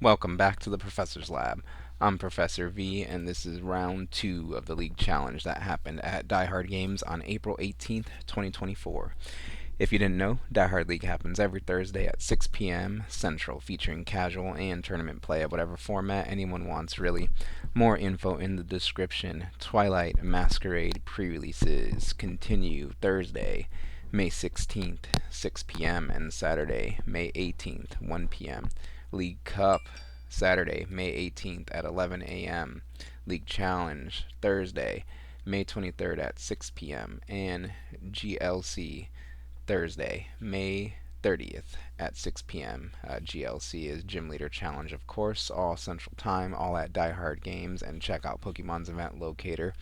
Welcome back to the Professor's Lab. I'm Professor V, and this is round 2 of the League Challenge that happened at Die Hard Games on April 18th, 2024. If you didn't know, Die Hard League happens every Thursday at 6 p.m. Central, featuring casual and tournament play of whatever format anyone wants, really. More info in the description. Twilight, Masquerade pre-releases continue Thursday, May 16th, 6 p.m., and Saturday, May 18th, 1 p.m. League Cup, Saturday, May 18th at 11 a.m. League Challenge, Thursday, May 23rd at 6 p.m. And GLC, Thursday, May 30th at 6 p.m. GLC is Gym Leader Challenge, of course, all Central Time, all at Die Hard Games, and check out Pokemon's event locator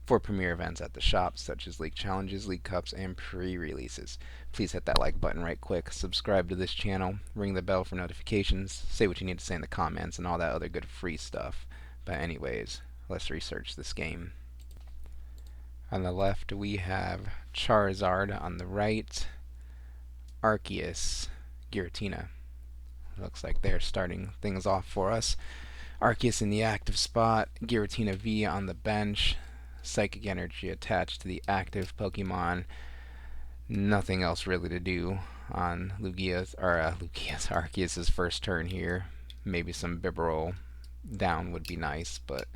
for premier events at the shop, such as League Challenges, League Cups, and pre-releases. Please hit that like button right quick, subscribe to this channel, ring the bell for notifications, say what you need to say in the comments, and all that other good free stuff. But anyways, let's research this game. On the left, we have Charizard. On the right, Arceus Giratina. Looks like they're starting things off for us. Arceus in the active spot, Giratina V on the bench, Psychic Energy attached to the active Pokemon. Nothing else really to do on Arceus' first turn here. Maybe some Bibarel down would be nice, but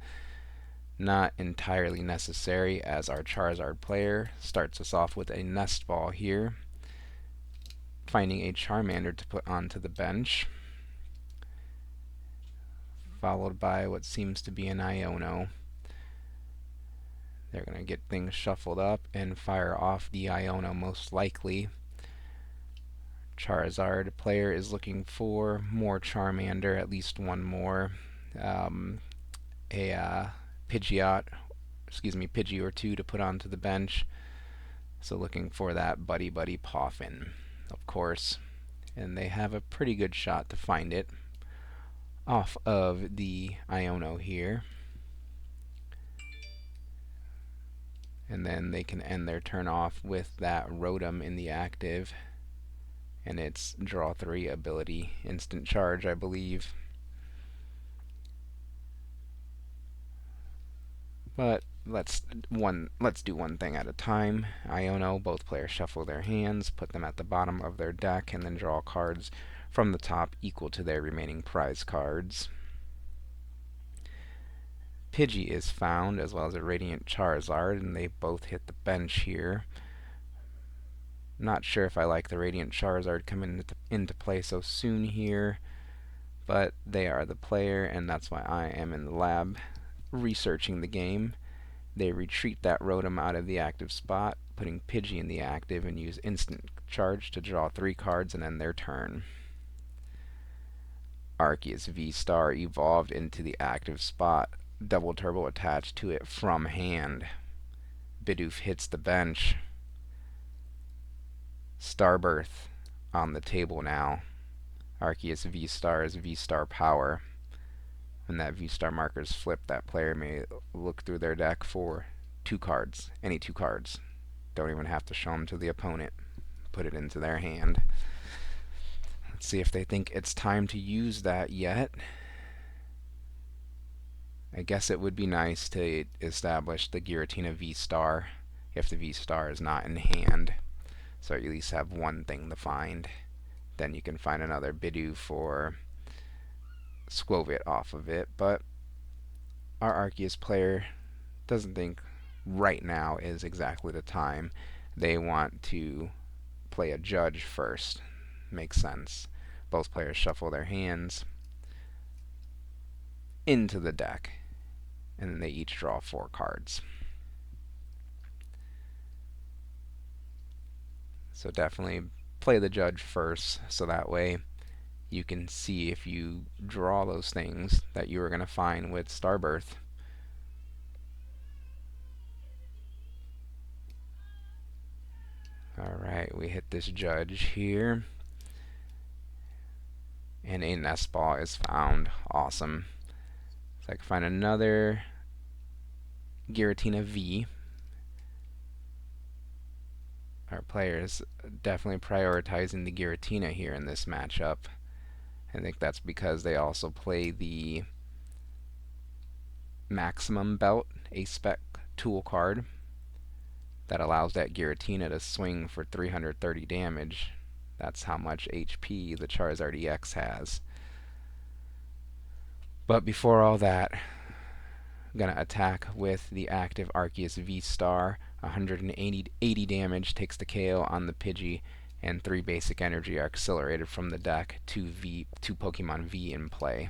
not entirely necessary, as our Charizard player starts us off with a Nest Ball here, finding a Charmander to put onto the bench, followed by what seems to be an Iono. They're going to get things shuffled up and fire off the Iono most likely. Charizard player is looking for more Charmander, at least one more. A Pidgey or two to put onto the bench. So looking for that Buddy Poffin, of course. And they have a pretty good shot to find it off of the Iono here. And then they can end their turn off with that Rotom in the active. And its draw 3 ability, instant charge, I believe. But let's do one thing at a time. Iono, both players shuffle their hands, put them at the bottom of their deck, and then draw cards from the top equal to their remaining prize cards. Pidgey is found, as well as a Radiant Charizard, and they both hit the bench here. Not sure if I like the Radiant Charizard coming into play so soon here, but they are the player, and that's why I am in the lab researching the game. They retreat that Rotom out of the active spot, putting Pidgey in the active, and use instant charge to draw 3 cards and end their turn. Arceus V-Star evolved into the active spot, double turbo attached to it from hand. Bidoof hits the bench. Starbirth on the table now. Arceus V-Star is V-Star power. When that V-Star marker is flipped, that player may look through their deck for 2 cards, any 2 cards. Don't even have to show them to the opponent. Put it into their hand. Let's see if they think it's time to use that yet. I guess it would be nice to establish the Giratina V-Star if the V-Star is not in hand. So you at least have one thing to find. Then you can find another Bidoof or Squovit off of it. But our Arceus player doesn't think right now is exactly the time. They want to play a Judge first. Makes sense. Both players shuffle their hands into the deck, and then they each draw 4 cards. So definitely play the Judge first, so that way you can see if you draw those things that you were going to find with Starbirth. Alright, we hit this Judge here, and a Nest Ball is found. Awesome. So I can find another Giratina V. Our players definitely prioritizing the Giratina here in this matchup. I think that's because they also play the Maximum Belt, a spec tool card that allows that Giratina to swing for 330 damage. That's how much HP the Charizard EX has. But before all that, I'm going to attack with the active Arceus V-Star. 180 damage takes the KO on the Pidgey, and 3 basic energy are accelerated from the deck. 2 Pokemon V in play.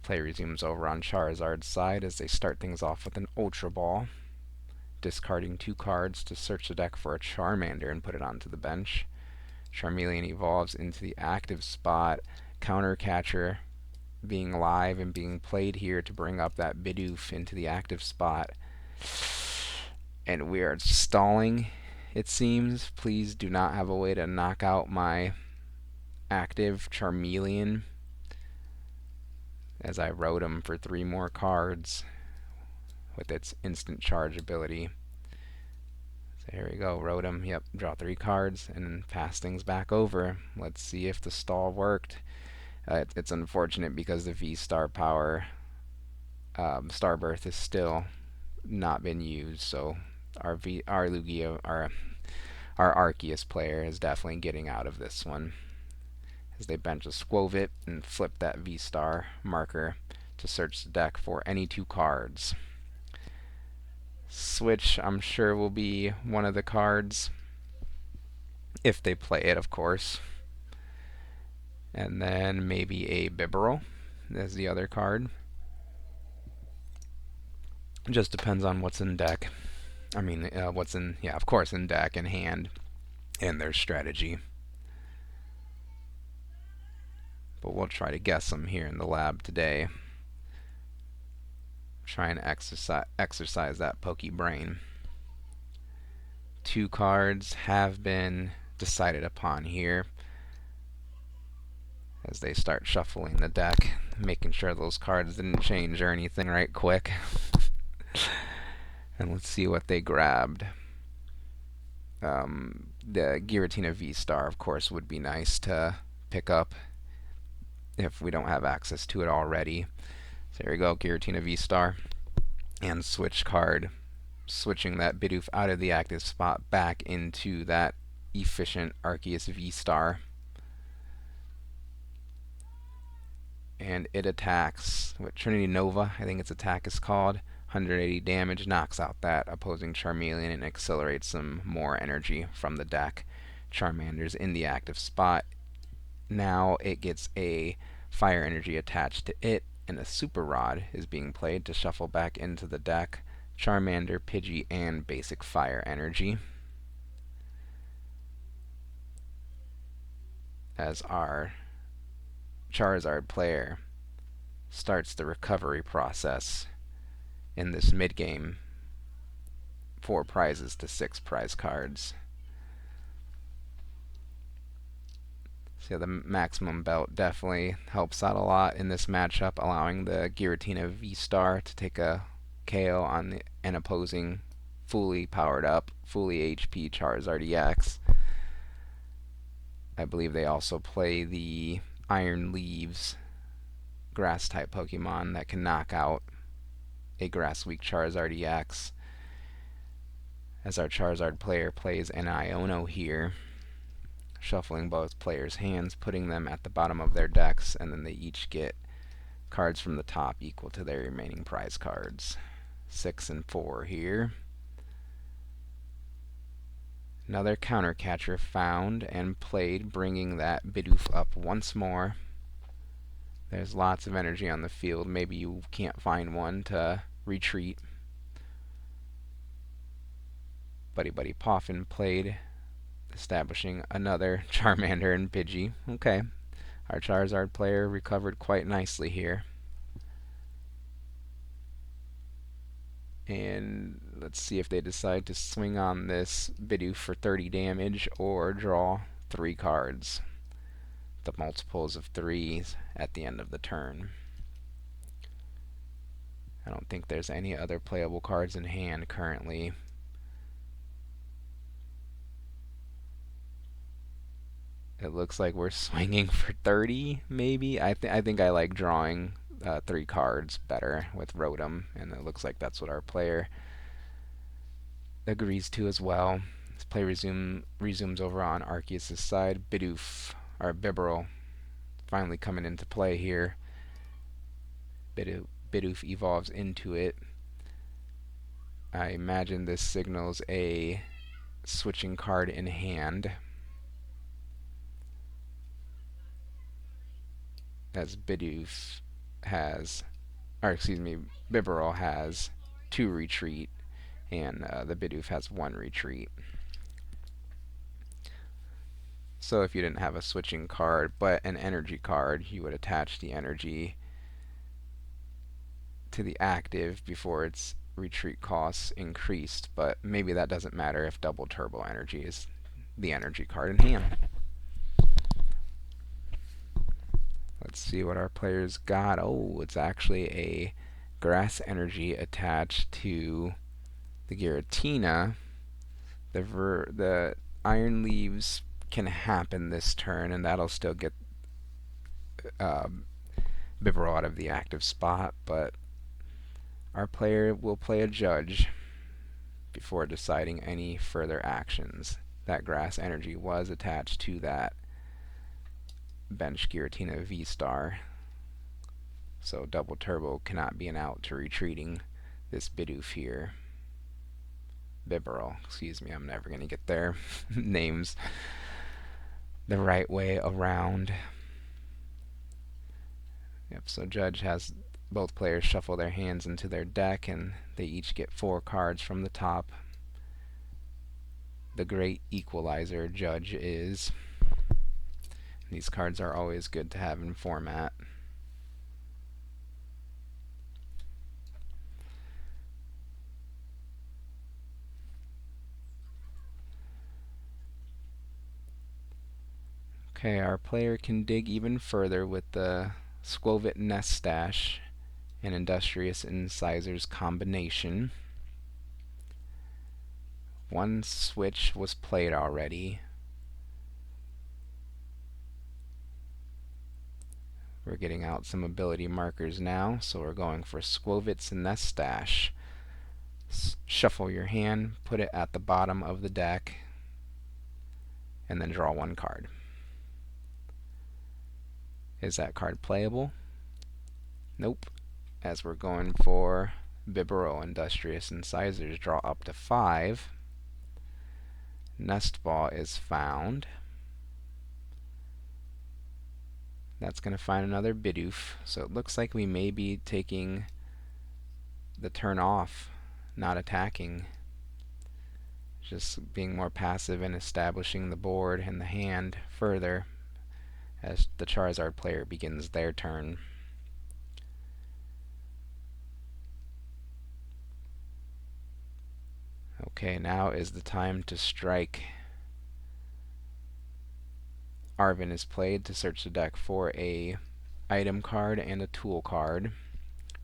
Play resumes over on Charizard's side as they start things off with an Ultra Ball, discarding 2 cards to search the deck for a Charmander and put it onto the bench. Charmeleon evolves into the active spot. Counter Catcher being live and being played here to bring up that Bidoof into the active spot. And we are stalling, it seems. Please do not have a way to knock out my active Charmeleon, as I rode him for 3 more cards with its instant charge ability. So here we go, rode him, yep, draw 3 cards, and then pass things back over. Let's see if the stall worked. It's unfortunate because the V-Star power Starbirth is still not been used, so our Lugia, our Arceus player is definitely getting out of this one, as they bench a Squovit and flip that V-Star marker to search the deck for any 2 cards. Switch, I'm sure, will be one of the cards, if they play it, of course. And then maybe a Bibarel as the other card. It just depends on what's in deck. I mean, what's in, yeah, of course, in deck and hand, and their strategy. But we'll try to guess them here in the lab today. Try and exercise that Poke Brain. 2 cards have been decided upon here, as they start shuffling the deck, making sure those cards didn't change or anything right quick. And let's see what they grabbed. The Giratina V-Star, of course, would be nice to pick up if we don't have access to it already. So here we go, Giratina V-Star. And switch card, switching that Bidoof out of the active spot back into that efficient Arceus V-Star. And it attacks with Trinity Nova, I think its attack is called. 180 damage, knocks out that opposing Charmeleon and accelerates some more energy from the deck. Charmander's in the active spot. Now it gets a fire energy attached to it, and a Super Rod is being played to shuffle back into the deck. Charmander, Pidgey, and basic fire energy, as our Charizard player starts the recovery process in this mid-game. 4 prizes to 6 prize cards. So the Maximum Belt definitely helps out a lot in this matchup, allowing the Giratina V-Star to take a KO on an opposing fully powered up, fully HP Charizard EX. I believe they also play the Iron Leaves grass type Pokemon that can knock out a grass weak Charizard EX, as our Charizard player plays an Iono here, shuffling both players' hands, putting them at the bottom of their decks, and then they each get cards from the top equal to their remaining prize cards. 6 and 4 here. Another Counter Catcher found and played, bringing that Bidoof up once more. There's lots of energy on the field. Maybe you can't find one to retreat. Buddy Buddy Poffin played, establishing another Charmander and Pidgey. Okay, our Charizard player recovered quite nicely here. And let's see if they decide to swing on this Bidoof for 30 damage or draw 3 cards. The multiples of 3s at the end of the turn. I don't think there's any other playable cards in hand currently. It looks like we're swinging for 30, maybe. I think I like drawing 3 cards better with Rotom, and it looks like that's what our player agrees to as well. This play resumes over on Arceus' side. Bidoof, or Bibarel, finally coming into play here. Bidoof evolves into it. I imagine this signals a switching card in hand, as Bidoof has, or excuse me, Bibarel has 2 retreat, and the Bidoof has 1 retreat. So if you didn't have a switching card, but an energy card, you would attach the energy to the active before its retreat costs increased, but maybe that doesn't matter if double turbo energy is the energy card in hand. Let's see what our players got. Oh, it's actually a grass energy attached to the Giratina. The Iron Leaves can happen this turn, and that'll still get Bibarel out of the active spot, but our player will play a judge before deciding any further actions. That grass energy was attached to that bench Giratina V-Star, so double turbo cannot be an out to retreating this Bidoof here. Bibarel, excuse me, I'm never going to get their names the right way around. Yep, so Judge has both players shuffle their hands into their deck, and they each get 4 cards from the top. The great equalizer Judge is. These cards are always good to have in format. Okay, our player can dig even further with the Skwovet Nest Stash and Industrious Incisors combination. One switch was played already. We're getting out some ability markers now, so we're going for Skwovet's Nest Stash. Shuffle your hand, put it at the bottom of the deck, and then draw 1 card. Is that card playable? Nope. As we're going for Bibarel Industrious Incisors, draw up to 5. Nest Ball is found. That's going to find another Bidoof, so it looks like we may be taking the turn off, not attacking. Just being more passive and establishing the board and the hand further as the Charizard player begins their turn. Okay, now is the time to strike. Arven is played to search the deck for a item card and a tool card.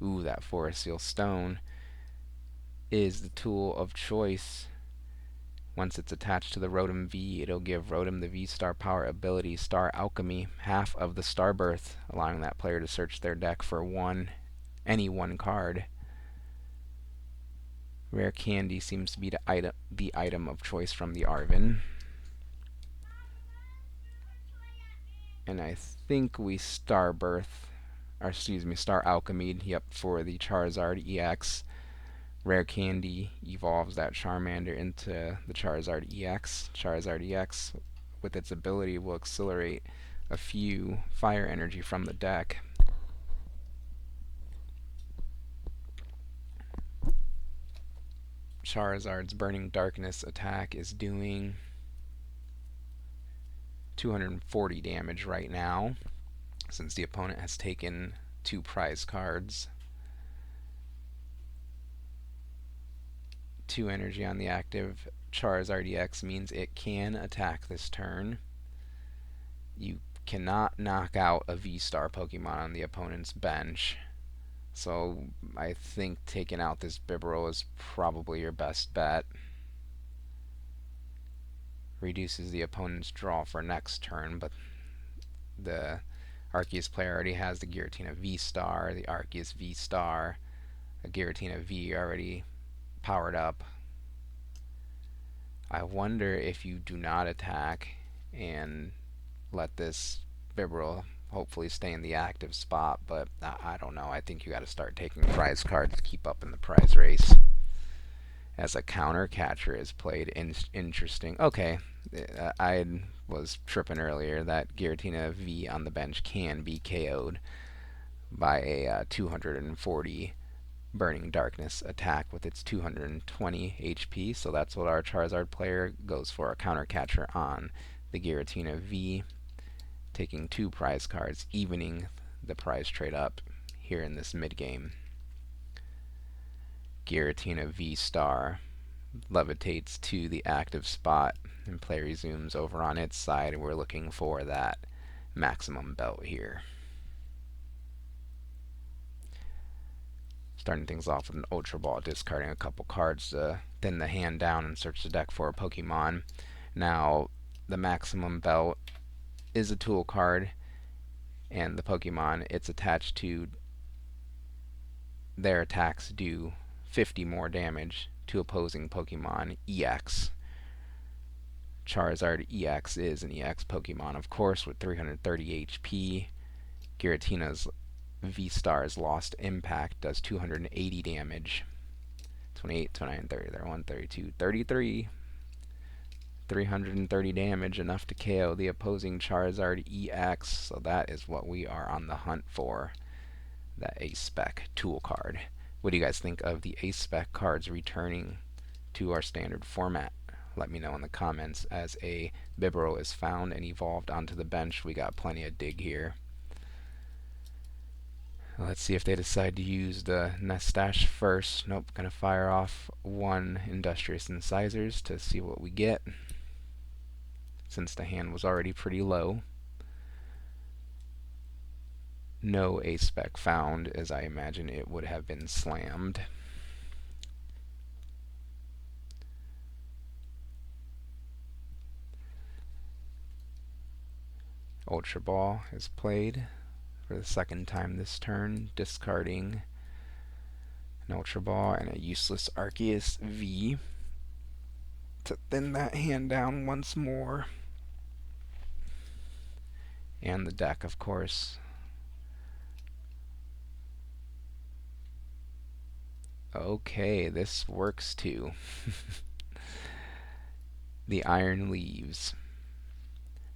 Ooh, that Forest Seal Stone is the tool of choice. Once it's attached to the Rotom V, it'll give Rotom the V-Star Power ability Star Alchemy, half of the Star Birth, allowing that player to search their deck for any one card. Rare Candy seems to be the item of choice from the Arven. And I think we Star Alchemy, yep, for the Charizard EX. Rare Candy evolves that Charmander into the Charizard EX. Charizard EX, with its ability, will accelerate a few fire energy from the deck. Charizard's Burning Darkness attack is doing 240 damage right now, since the opponent has taken 2 prize cards. 2 energy on the active Charizard EX means it can attack this turn. You cannot knock out a V-Star Pokemon on the opponent's bench, so I think taking out this Bibarel is probably your best bet. reduces the opponent's draw for next turn, but the Arceus player already has the Giratina V-Star, the Arceus V-Star, a Giratina V already powered up. I wonder if you do not attack and let this Bibarel hopefully stay in the active spot, but I don't know. I think you got to start taking prize cards to keep up in the prize race. As a counter catcher is played, interesting. Okay, I was tripping earlier that Giratina V on the bench can be KO'd by a 240 Burning Darkness attack with its 220 HP, so that's what our Charizard player goes for, a counter catcher on the Giratina V, taking 2 prize cards, evening the prize trade up here in this mid game. Giratina V Star levitates to the active spot and play resumes over on its side, and we're looking for that maximum belt here. Starting things off with an Ultra Ball, discarding a couple cards to thin the hand down and search the deck for a Pokemon. Now, the maximum belt is a tool card, and the Pokemon it's attached to, their attacks do 50 more damage to opposing Pokemon EX. Charizard EX is an EX Pokemon, of course, with 330 HP. Giratina's V-Star's Lost Impact does 280 damage. 28, 29, 30, 31, 32, 33. 330 damage, enough to KO the opposing Charizard EX, so that is what we are on the hunt for, that Ace-Spec tool card. What do you guys think of the Ace-Spec cards returning to our standard format? Let me know in the comments. As a Bibarel is found and evolved onto the bench, we got plenty of dig here. Let's see if they decide to use the Nestache first. Nope, gonna fire off 1 Industrious Incisors to see what we get, since the hand was already pretty low. No Ace-Spec found, as I imagine it would have been slammed. Ultra Ball is played for the second time this turn, discarding an Ultra Ball and a useless Arceus V to thin that hand down once more. And the deck, of course. Okay, this works too. The Iron Leaves.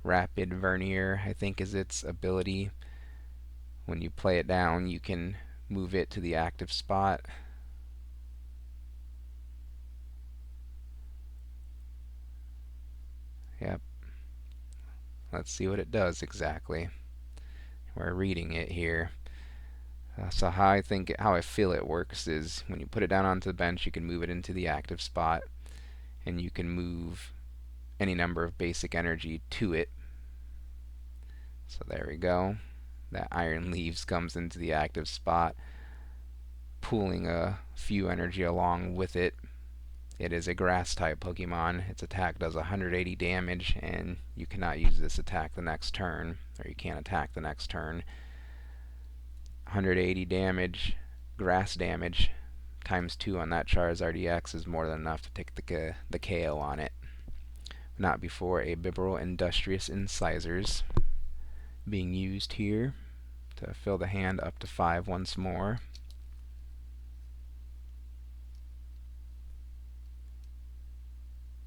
Rapid Vernier, I think, is its ability. When you play it down, you can move it to the active spot. Yep. Let's see what it does exactly. We're reading it here. So how I feel it works is when you put it down onto the bench, you can move it into the active spot, and you can move any number of basic energy to it. So there we go. That Iron Leaves comes into the active spot, pooling a few energy along with it. It is a grass type Pokemon. Its attack does 180 damage, and you cannot use this attack the next turn, or you can't attack the next turn. 180 damage, grass damage, times 2 on that Charizard EX is more than enough to take the KO on it. Not before a Bibarel Industrious Incisors being used here to fill the hand up to 5 once more.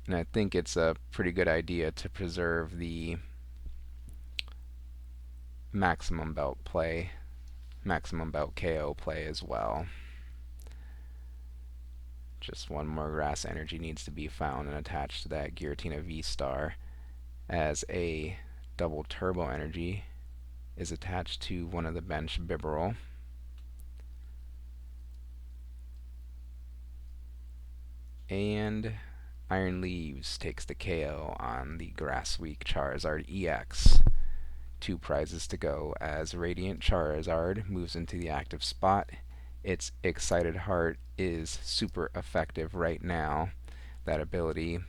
And I think it's a pretty good idea to preserve the maximum belt play, maximum belt KO play as well. Just 1 more grass energy needs to be found and attached to that Giratina V-Star, as a double turbo energy is attached to one of the bench Bibarel. And Iron Leaves takes the KO on the Grass Weak Charizard EX. 2 prizes to go as Radiant Charizard moves into the active spot. Its Excited Heart is super effective right now. That ability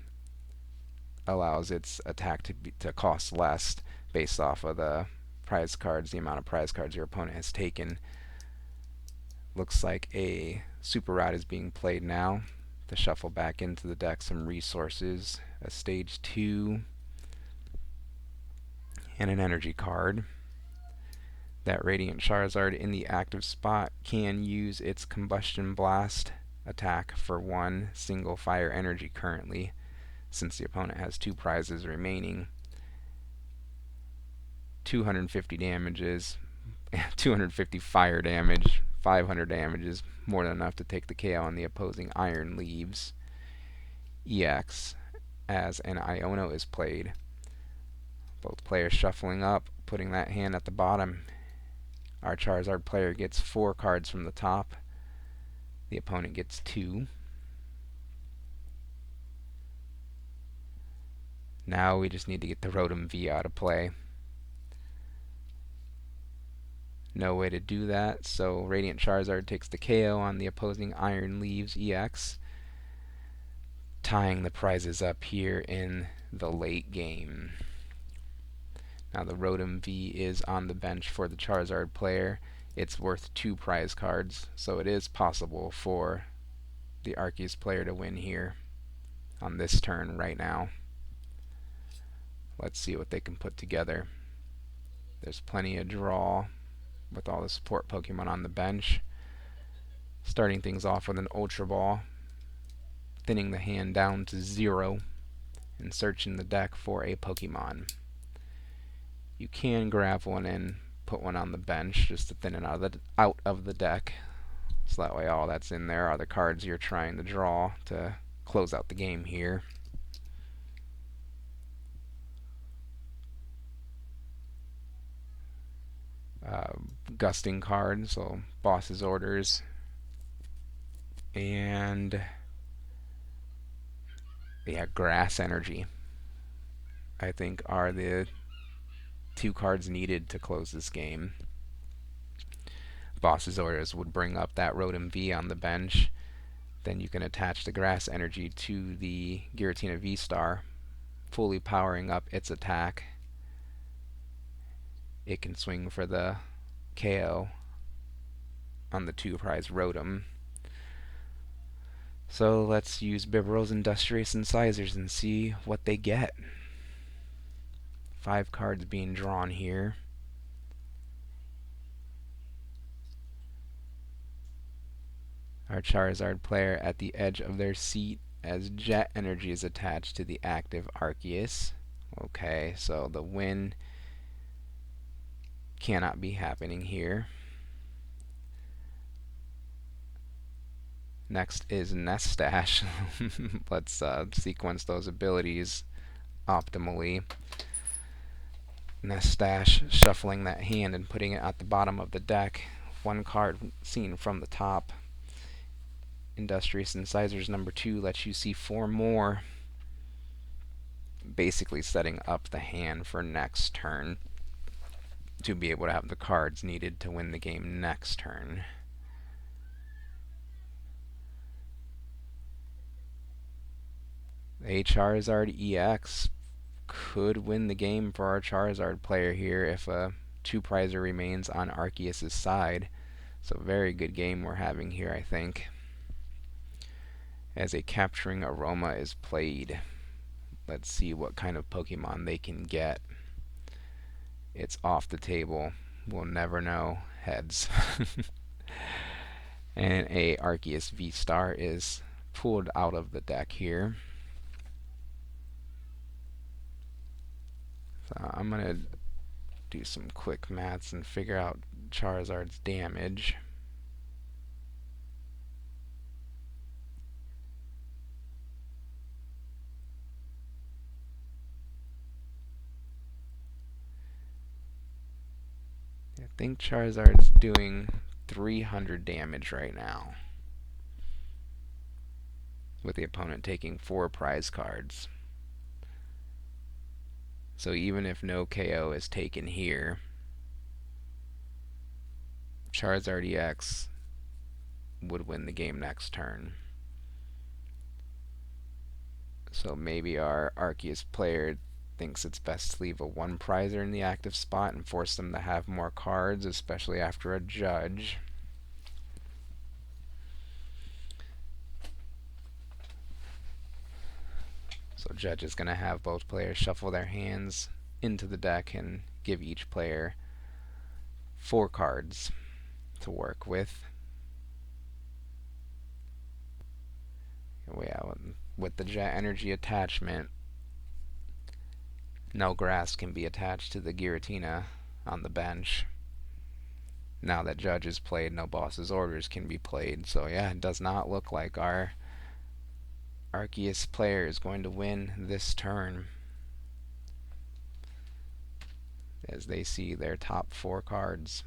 allows its attack to cost less based off of the prize cards, the amount of prize cards your opponent has taken. Looks like a super rod is being played now to shuffle back into the deck some resources, a stage 2, and an energy card. That Radiant Charizard in the active spot can use its Combustion Blast attack for one single fire energy currently, since the opponent has 2 prizes remaining. 250 damages, 250 fire damage, 500 damages, more than enough to take the KO on the opposing Iron Leaves. EX as an Iono is played. Both players shuffling up, putting that hand at the bottom. Our Charizard player gets 4 cards from the top. The opponent gets 2. Now we just need to get the Rotom V out of play. No way to do that, so Radiant Charizard takes the KO on the opposing Iron Leaves EX, tying the prizes up here in the late game. Now the Rotom V is on the bench for the Charizard player. It's worth 2 prize cards, so it is possible for the Arceus player to win here on this turn right now. Let's see what they can put together. There's plenty of draw with all the support Pokemon on the bench. Starting things off with an Ultra Ball, thinning the hand down to 0, and searching the deck for a Pokemon. You can grab one and put one on the bench just to thin it out of the deck, so that way all that's in there are the cards you're trying to draw to close out the game here. Gusting card, so boss's orders, and yeah, grass energy, I think, are the 2 cards needed to close this game. Boss's orders would bring up that Rotom V on the bench. Then you can attach the grass energy to the Giratina V-Star, fully powering up its attack. It can swing for the KO on the 2 prize Rotom. So let's use Bibarel's Industrious Incisors and see what they get. 5 cards being drawn here. Our Charizard player at the edge of their seat as Jet Energy is attached to the active Arceus. Okay, so the win cannot be happening here. Next is Nestash. Let's sequence those abilities optimally. Nestash shuffling that hand and putting it at the bottom of the deck. 1 card seen from the top. Industrious Incisors number 2 lets you see 4 more, basically setting up the hand for next turn to be able to have the cards needed to win the game next turn. A Charizard EX could win the game for our Charizard player here if a 2 prizer remains on Arceus' side. So very good game we're having here, I think. As a Capturing Aroma is played, let's see what kind of Pokemon they can get. It's off the table. We'll never know. Heads. And a Arceus V-Star is pulled out of the deck here. So I'm going to do some quick maths and figure out Charizard's damage. I think Charizard's doing 300 damage right now, with the opponent taking 4 prize cards. So even if no KO is taken here, Charizard EX would win the game next turn. So maybe our Arceus player thinks it's best to leave a one prizer in the active spot and force them to have more cards, especially after a judge. So judge is going to have both players shuffle their hands into the deck and give each player 4 cards to work with. With the jet energy attachment, no grass can be attached to the Giratina on the bench. Now that judge is played, no boss's orders can be played. So yeah, it does not look like our Arceus player is going to win this turn, as they see their top 4 cards.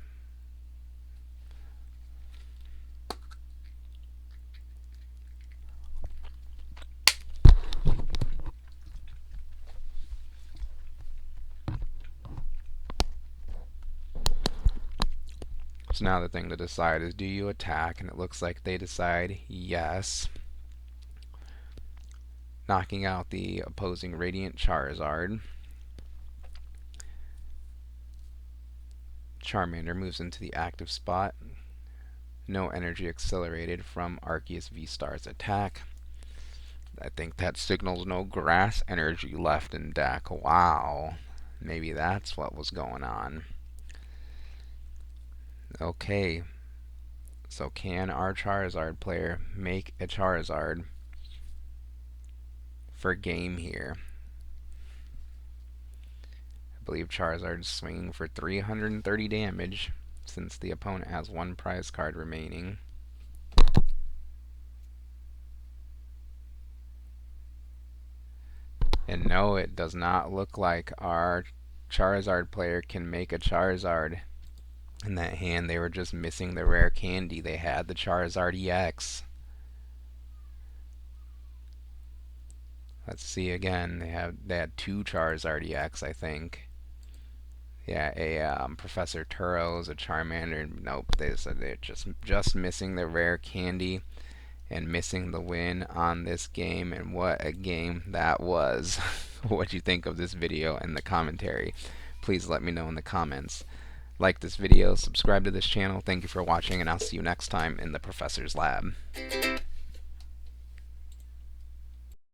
So now the thing to decide is, do you attack? And it looks like they decide yes, knocking out the opposing Radiant Charizard. Charmander moves into the active spot. No energy accelerated from Arceus V-Star's attack. I think that signals no grass energy left in deck. Wow. Maybe that's what was going on. Okay. So can our Charizard player make a Charizard for game here? I believe Charizard's swinging for 330 damage, since the opponent has 1 prize card remaining. And no, it does not look like our Charizard player can make a Charizard in that hand. They were just missing the rare candy. They had the Charizard EX. Let's see again. They had 2 Charizard EX, I think. Yeah, a Professor Turo's, a Charmander. Nope, they said they're just missing the rare candy and missing the win on this game. And what a game that was. What you think of this video and the commentary, please let me know in the comments. Like this video, subscribe to this channel. Thank you for watching, and I'll see you next time in the Professor's Lab.